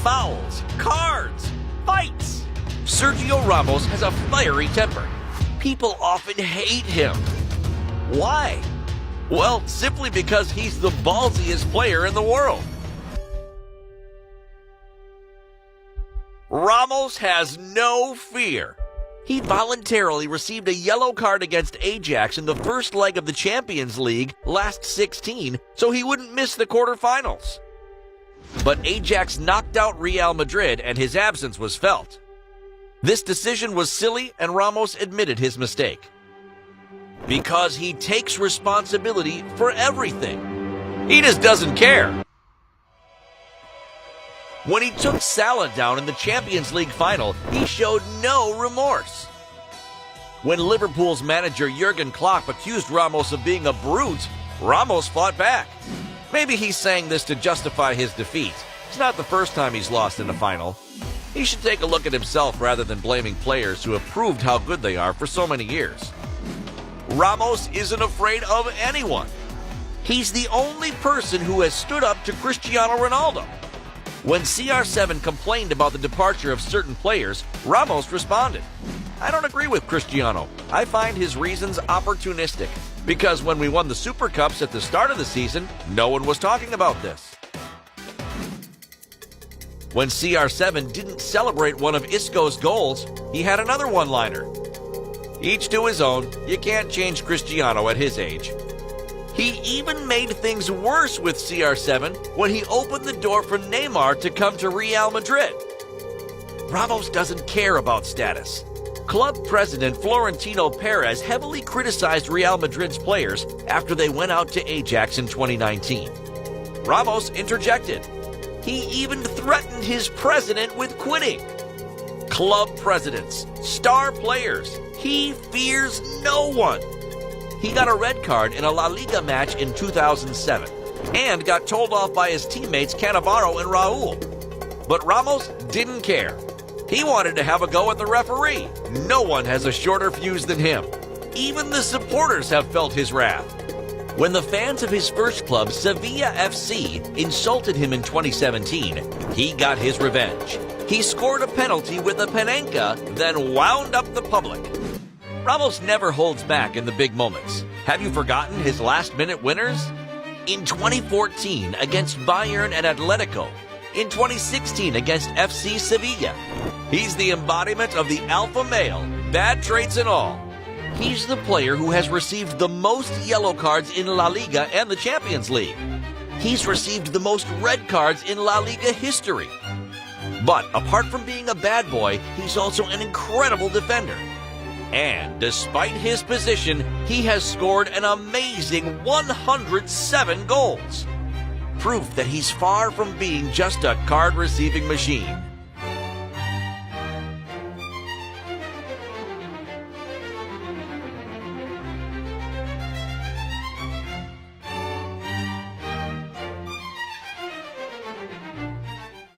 fouls, cards, fights. Sergio Ramos has a fiery temper. People often hate him. Why? Well, simply because he's the ballsiest player in the world. Ramos has no fear. He voluntarily received a yellow card against Ajax in the first leg of the Champions League last 16, so he wouldn't miss the quarterfinals. But Ajax knocked out Real Madrid and his absence was felt. This decision was silly and Ramos admitted his mistake. Because he takes responsibility for everything. He just doesn't care. When he took Salah down in the Champions League final, he showed no remorse. When Liverpool's manager Jurgen Klopp accused Ramos of being a brute, Ramos fought back. Maybe he's saying this to justify his defeat. It's not the first time he's lost in a final. He should take a look at himself rather than blaming players who have proved how good they are for so many years. Ramos isn't afraid of anyone. He's the only person who has stood up to Cristiano Ronaldo. When CR7 complained about the departure of certain players, Ramos responded, "I don't agree with Cristiano. I find his reasons opportunistic. Because when we won the Super Cups at the start of the season, no one was talking about this." When CR7 didn't celebrate one of Isco's goals, he had another one-liner. "Each to his own. You can't change Cristiano at his age." He even made things worse with CR7 when he opened the door for Neymar to come to Real Madrid. Ramos doesn't care about status. Club president Florentino Perez heavily criticized Real Madrid's players after they went out to Ajax in 2019. Ramos interjected. He even threatened his president with quitting. Club presidents, star players, he fears no one. He got a red card in a La Liga match in 2007 and got told off by his teammates Cannavaro and Raul. But Ramos didn't care. He wanted to have a go at the referee. No one has a shorter fuse than him. Even the supporters have felt his wrath. When the fans of his first club, Sevilla FC, insulted him in 2017, he got his revenge. He scored a penalty with a Panenka, then wound up the public. Ramos never holds back in the big moments. Have you forgotten his last-minute winners? In 2014 against Bayern and Atletico. In 2016 against FC Sevilla. He's the embodiment of the alpha male, bad traits and all. He's the player who has received the most yellow cards in La Liga and the Champions League. He's received the most red cards in La Liga history. But apart from being a bad boy, he's also an incredible defender. And despite his position, he has scored an amazing 107 goals. Proof that he's far from being just a card-receiving machine.